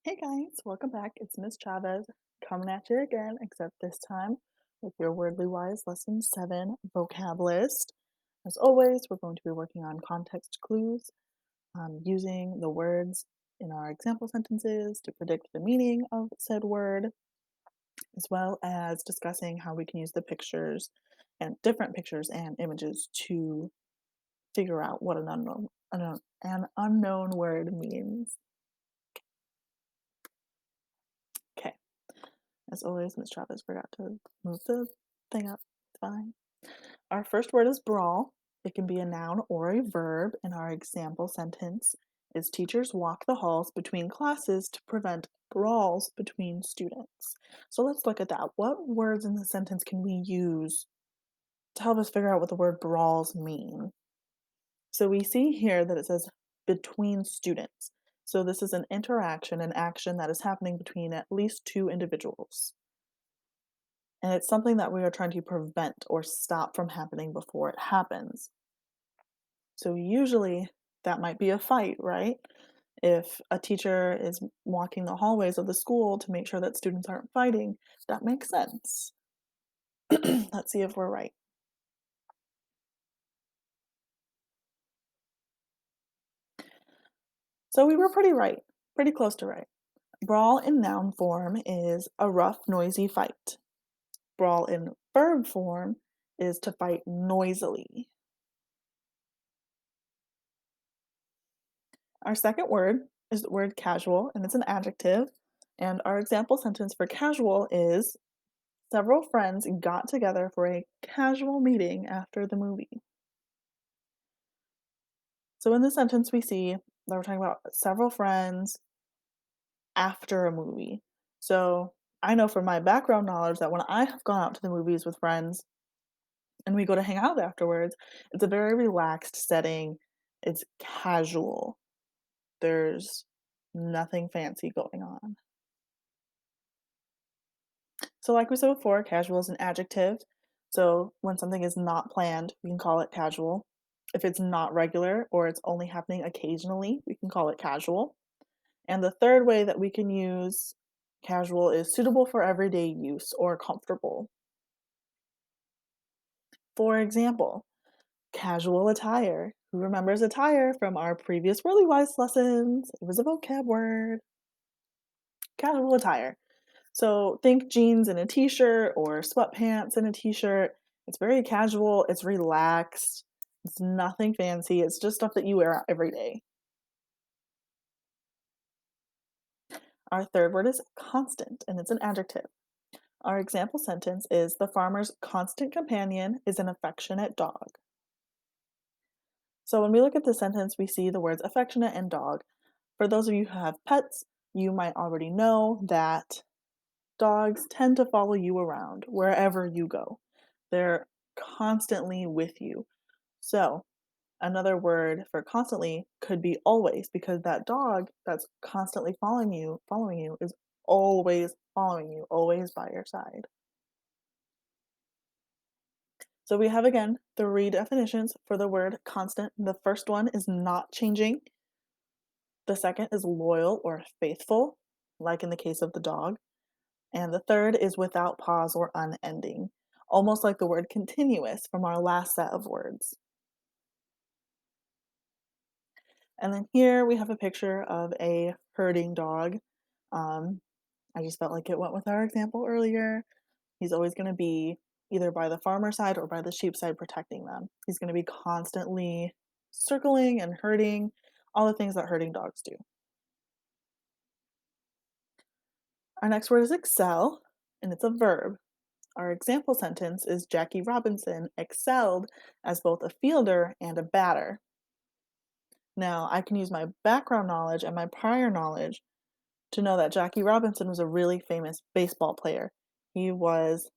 Hey guys, welcome back. It's Miss Chavez coming at you again, except this time with your Wordly Wise Lesson 7 vocab list. As always, we're going to be working on context clues, using the words in our example sentences to predict the meaning of said word, as well as discussing how we can use the pictures and different pictures and images to figure out what an unknown word means. Okay. As always, Miss Travis forgot to move the thing up. It's fine. Our first word is brawl. It can be a noun or a verb. In our example sentence is teachers walk the halls between classes to prevent brawls between students. So let's look at that. What words in the sentence can we use to help us figure out what the word brawls mean? So we see here that it says between students. So this is an interaction, an action that is happening between at least two individuals. And it's something that we are trying to prevent or stop from happening before it happens. So usually that might be a fight, right? If a teacher is walking the hallways of the school to make sure that students aren't fighting, that makes sense. Let's see if we're right. So we were pretty right, pretty close to right. Brawl in noun form is a rough, noisy fight. Brawl in verb form is to fight noisily. Our second word is the word casual, and it's an adjective. And our example sentence for casual is several friends got together for a casual meeting after the movie. So in this sentence, we see that we're talking about several friends after a movie. So I know from my background knowledge that when I have gone out to the movies with friends and we go to hang out afterwards, it's a very relaxed setting. It's casual. There's nothing fancy going on. So, like we said before, casual is an adjective. So, when something is not planned, we can call it casual. If it's not regular or it's only happening occasionally, we can call it casual. And the third way that we can use casual is suitable for everyday use or comfortable. For example, casual attire. Who remembers attire from our previous Really Wise lessons? It was a vocab word. Casual attire. So think jeans and a t-shirt or sweatpants and a t-shirt. It's very casual, it's relaxed, it's nothing fancy, it's just stuff that you wear every day. Our third word is constant, and it's an adjective. Our example sentence is the farmer's constant companion is an affectionate dog. So when we look at this sentence, we see the words affectionate and dog. For those of you who have pets, you might already know that dogs tend to follow you around wherever you go. They're constantly with you. So, another word for constantly could be always because that dog that's constantly following you is always following you, always by your side. So we have again three definitions for the word constant. The first one is not changing. The second is loyal or faithful, like in the case of the dog. And the third is without pause or unending, almost like the word continuous from our last set of words. And then here we have a picture of a herding dog. Um, I just felt like it went with our example earlier. He's always going to be either by the farmer side or by the sheep side protecting them. He's going to be constantly circling and herding, all the things that herding dogs do. Our next word is excel, and it's a verb. Our example sentence is Jackie Robinson excelled as both a fielder and a batter. Now, I can use my background knowledge and my prior knowledge to know that Jackie Robinson was a really famous baseball player. He was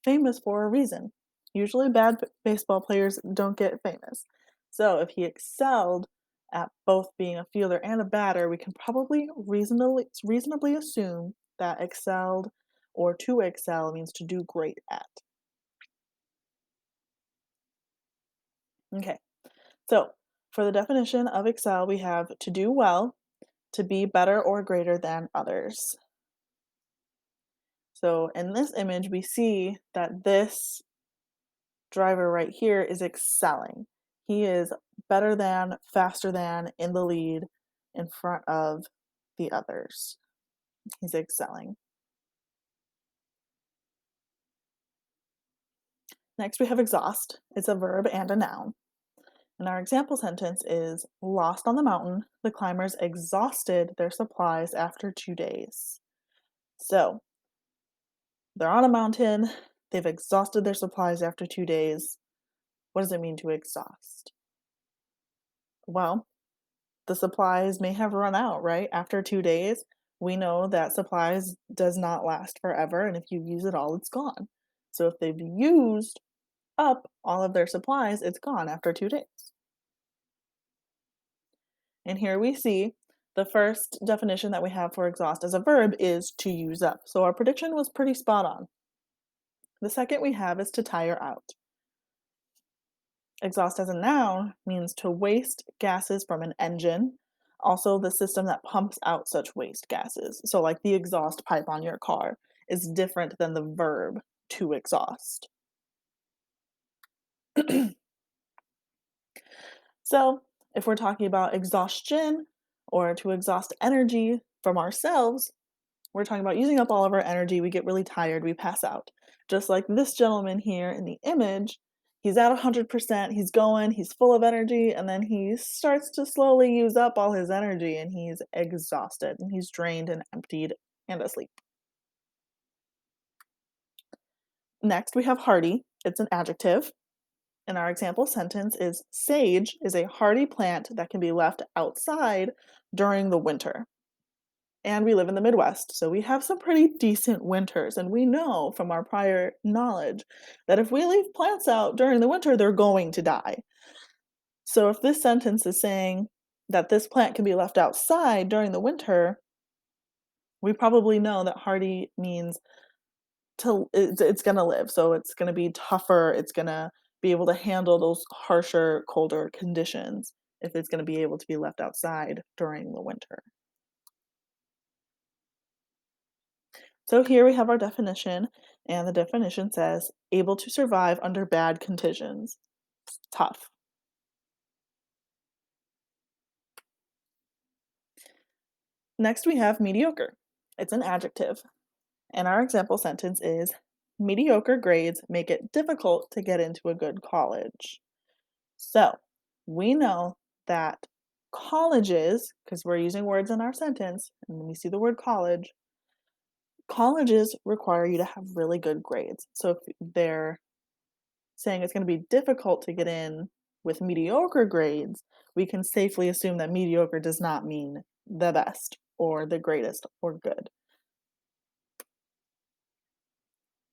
famous for a reason. Usually, bad baseball players don't get famous. So, if he excelled at both being a fielder and a batter, we can probably reasonably assume that excelled or to excel means to do great at. Okay, so for the definition of excel, we have to do well, to be better or greater than others. So in this image, we see that this driver right here is excelling. He is better than, faster than, in the lead, in front of the others. He's excelling. Next, we have exhaust. It's a verb and a noun. And our example sentence is lost on the mountain, the climbers exhausted their supplies after 2 days. So they're on a mountain, they've exhausted their supplies after 2 days. What does it mean to exhaust? Well, the supplies may have run out, right? After 2 days, we know that supplies does not last forever, and if you use it all, it's gone. So if they've used up all of their supplies, it's gone after 2 days. And here we see the first definition that we have for exhaust as a verb is to use up. So our prediction was pretty spot on. The second we have is to tire out. Exhaust as a noun means to waste gases from an engine, also the system that pumps out such waste gases. So, like the exhaust pipe on your car is different than the verb to exhaust. So, if we're talking about exhaustion or to exhaust energy from ourselves, we're talking about using up all of our energy, we get really tired, we pass out. Just like this gentleman here in the image, he's at 100%, he's going, he's full of energy, and then he starts to slowly use up all his energy and he's exhausted and he's drained and emptied and asleep. Next, we have hardy. It's an adjective. And our example sentence is sage is a hardy plant that can be left outside during the winter. And we live in the Midwest, so we have some pretty decent winters. And we know from our prior knowledge that if we leave plants out during the winter, they're going to die. So if this sentence is saying that this plant can be left outside during the winter, we probably know that hardy means it's going to live. So it's going to be tougher, it's going to be able to handle those harsher, colder conditions if it's going to be able to be left outside during the winter. So here we have our definition, and the definition says able to survive under bad conditions. It's tough. Next we have mediocre. It's an adjective, and our example sentence is mediocre grades make it difficult to get into a good college. So we know that colleges, because we're using words in our sentence, and when we see the word college, colleges require you to have really good grades. So if they're saying it's going to be difficult to get in with mediocre grades, we can safely assume that mediocre does not mean the best or the greatest or good.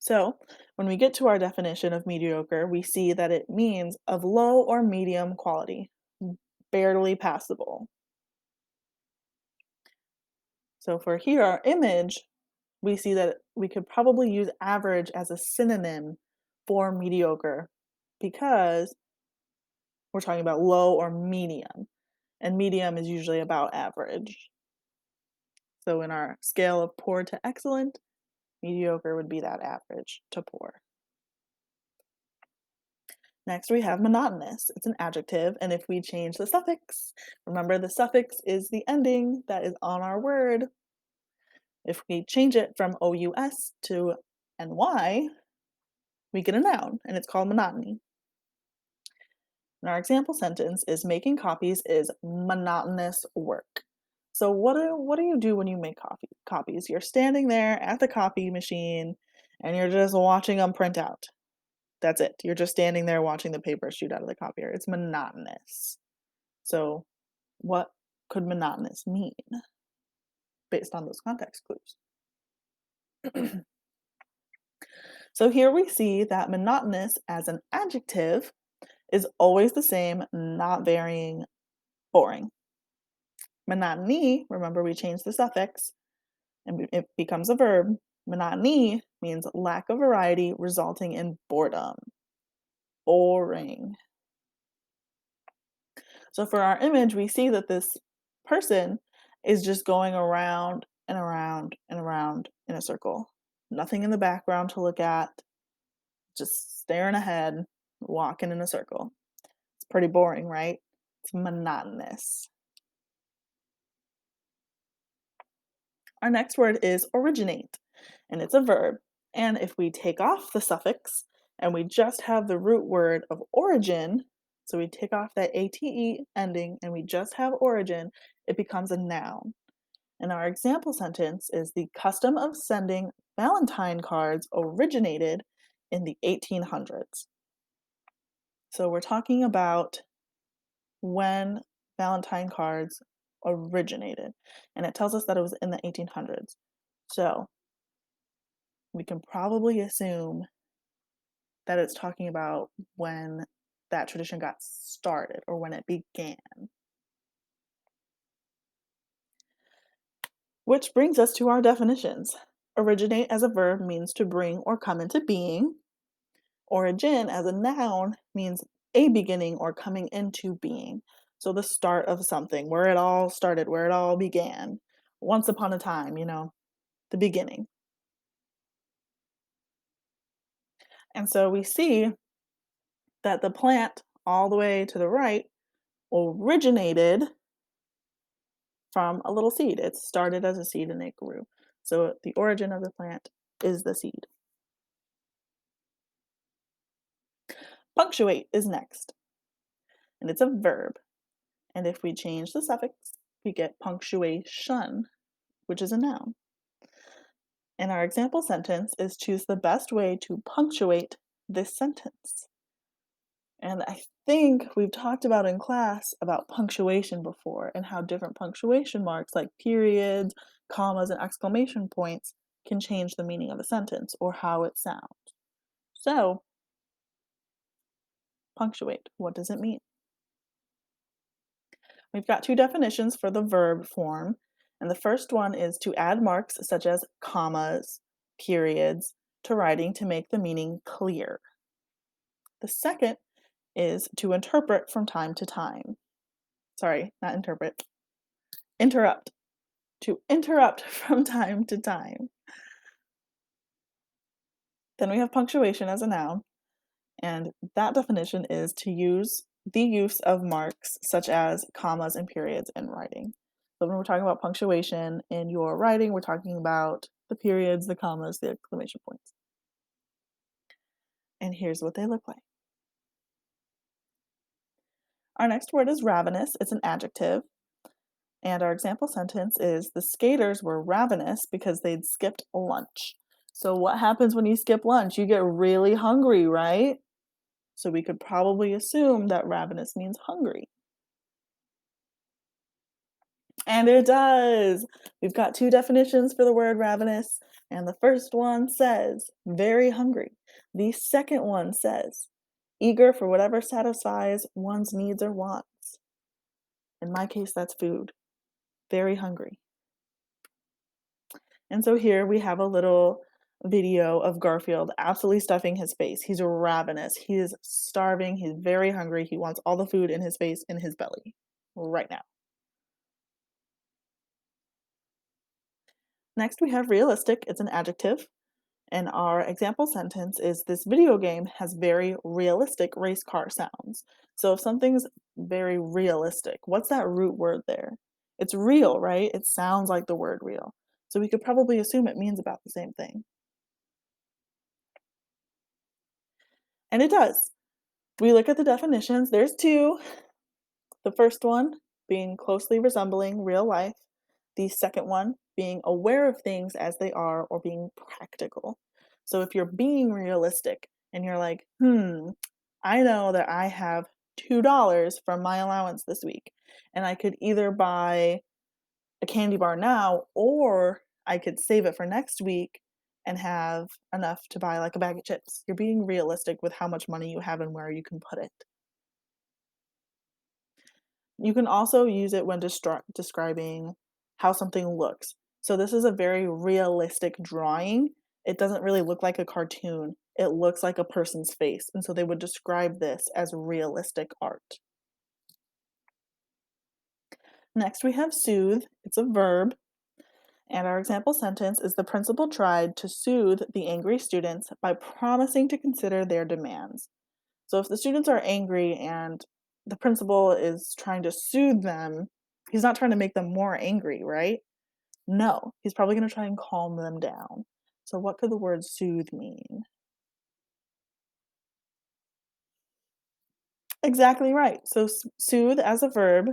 So, when we get to our definition of mediocre, we see that it means of low or medium quality, barely passable. So, for here, our image, we see that we could probably use average as a synonym for mediocre because we're talking about low or medium, and medium is usually about average. So in our scale of poor to excellent, mediocre would be that average to poor. Next we have monotonous. It's an adjective, and if we change the suffix, remember the suffix is the ending that is on our word. If we change it from OUS to NY, we get a noun, and it's called monotony. And our example sentence is making copies is monotonous work. So what do you do when you make copies? You're standing there at the copy machine and you're just watching them print out. That's it. You're just standing there watching the paper shoot out of the copier. It's monotonous. So what could monotonous mean based on those context clues? So here we see that monotonous as an adjective is always the same, not varying, boring. Monotony, remember we changed the suffix and it becomes a verb. Monotony means lack of variety resulting in boredom. Boring. So for our image, we see that this person is just going around and around and around in a circle. Nothing in the background to look at, just staring ahead, walking in a circle. It's pretty boring, right? It's monotonous. Our next word is originate, and it's a verb. And if we take off the suffix and we just have the root word of origin, so we take off that ate ending and we just have origin, it becomes a noun. And our example sentence is the custom of sending Valentine cards originated in the 1800s. So we're talking about when Valentine cards originated, and it tells us that it was in the 1800s. So we can probably assume that it's talking about when that tradition got started or when it began. Which brings us to our definitions. Originate as a verb means to bring or come into being. Origin as a noun means a beginning or coming into being. So the start of something, where it all started, where it all began. Once upon a time, the beginning. And so we see that the plant all the way to the right originated from a little seed. It started as a seed and it grew. So the origin of the plant is the seed. Punctuate is next, and it's a verb. And if we change the suffix, we get punctuation, which is a noun. And our example sentence is choose the best way to punctuate this sentence. And I think we've talked about in class about punctuation before and how different punctuation marks like periods, commas, and exclamation points can change the meaning of a sentence or how it sounds. So, punctuate, what does it mean? We've got two definitions for the verb form, and the first one is to add marks such as commas, periods to writing to make the meaning clear. The second is to interpret from time to time. Sorry, not interpret. Interrupt. To interrupt from time to time. Then we have punctuation as a noun, and that definition is to use the use of marks such as commas and periods in writing. So when we're talking about punctuation in your writing, we're talking about the periods, the commas, the exclamation points. And here's what they look like. Our next word is ravenous. It's an adjective. And our example sentence is the skaters were ravenous because they'd skipped lunch. So what happens when you skip lunch? You get really hungry, right? So we could probably assume that ravenous means hungry. And it does. We've got two definitions for the word ravenous, and the first one says very hungry. The second one says eager for whatever satisfies one's needs or wants. In my case, that's food. Very hungry. And so here we have a little video of Garfield absolutely stuffing his face. He's ravenous. He is starving. He's very hungry. He wants all the food in his face, in his belly, right now. Next, we have realistic. It's an adjective. And our example sentence is this video game has very realistic race car sounds. So if something's very realistic, what's that root word there? It's real, right? It sounds like the word real. So we could probably assume it means about the same thing. And it does. We look at the definitions. There's two. The first one being closely resembling real life. The second one being aware of things as they are or being practical. So if you're being realistic and you're like, I know that I have $2 from my allowance this week, and I could either buy a candy bar now or I could save it for next week and have enough to buy like a bag of chips. You're being realistic with how much money you have and where you can put it. You can also use it when describing how something looks. So this is a very realistic drawing. It doesn't really look like a cartoon. It looks like a person's face. And so they would describe this as realistic art. Next, we have soothe. It's a verb. And our example sentence is the principal tried to soothe the angry students by promising to consider their demands. So if the students are angry and the principal is trying to soothe them, he's not trying to make them more angry, right? No, he's probably going to try and calm them down. So what could the word soothe mean? Exactly right. So soothe as a verb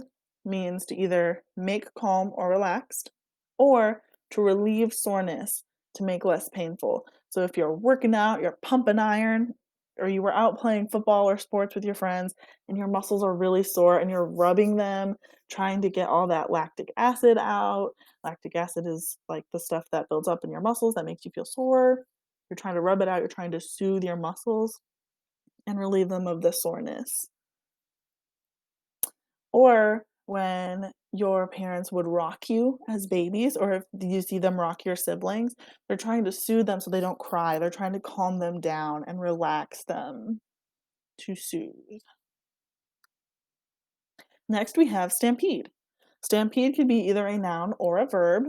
means to either make calm or relaxed, or to relieve soreness, to make less painful. So if you're working out, you're pumping iron, or you were out playing football or sports with your friends and your muscles are really sore and you're rubbing them, trying to get all that lactic acid out. Lactic acid is like the stuff that builds up in your muscles that makes you feel sore. You're trying to rub it out, you're trying to soothe your muscles and relieve them of the soreness. Or when your parents would rock you as babies, or if you see them rock your siblings, they're trying to soothe them so they don't cry. They're trying to calm them down and relax them to soothe. Next, we have stampede. Stampede could be either a noun or a verb.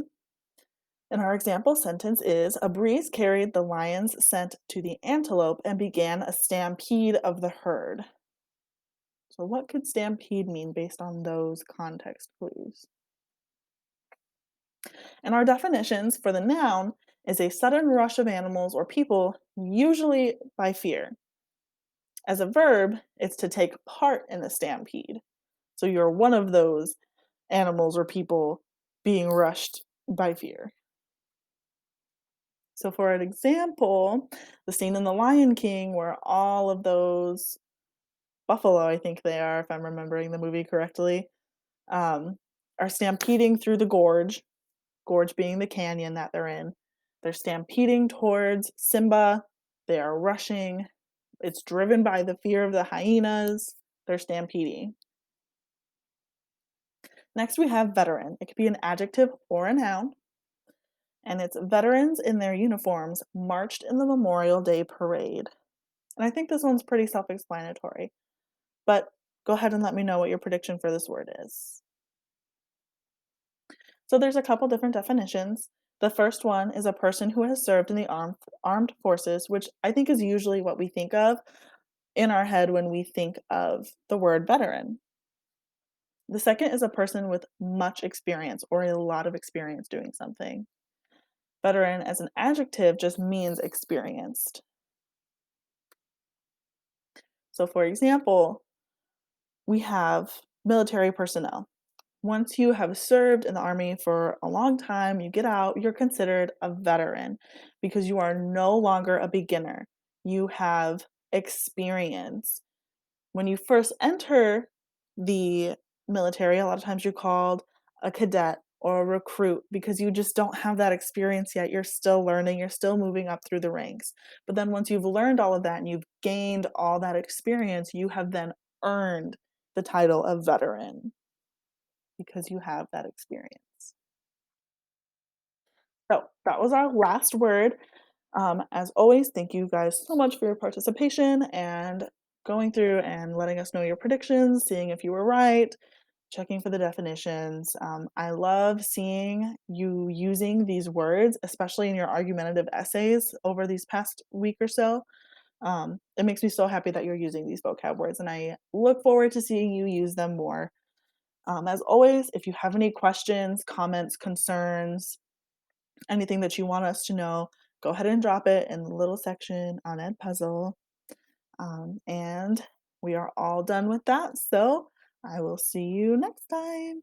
And our example sentence is a breeze carried the lion's scent to the antelope and began a stampede of the herd. So, what could stampede mean based on those context clues? And our definitions for the noun is a sudden rush of animals or people, usually by fear. As a verb, it's to take part in a stampede. So you're one of those animals or people being rushed by fear. So, for an example, the scene in The Lion King where all of those buffalo, I think they are, if I'm remembering the movie correctly, um, are stampeding through the gorge being the canyon that they're in. They're stampeding towards Simba. They are rushing. It's driven by the fear of the hyenas. They're stampeding. Next, we have veteran. It could be an adjective or a noun. And it's veterans in their uniforms marched in the Memorial Day parade. And I think this one's pretty self explanatory. But go ahead and let me know what your prediction for this word is. So there's a couple different definitions. The first one is a person who has served in the armed forces, which I think is usually what we think of in our head when we think of the word veteran. The second is a person with much experience or a lot of experience doing something. Veteran as an adjective just means experienced. So, for example, we have military personnel. Once you have served in the army for a long time, you get out, you're considered a veteran because you are no longer a beginner. You have experience. When you first enter the military, a lot of times you're called a cadet or a recruit because you just don't have that experience yet. You're still learning, you're still moving up through the ranks. But then once you've learned all of that and you've gained all that experience, you have then earned the title of veteran because you have that experience. So that was our last word. As always, thank you guys so much for your participation and going through and letting us know your predictions, seeing if you were right, checking for the definitions. I love seeing you using these words, especially in your argumentative essays over these past week or so. It makes me so happy that you're using these vocab words, and I look forward to seeing you use them more. As always, if you have any questions, comments, concerns, anything that you want us to know, go ahead and drop it in the little section on Ed Puzzle. And we are all done with that. So I will see you next time.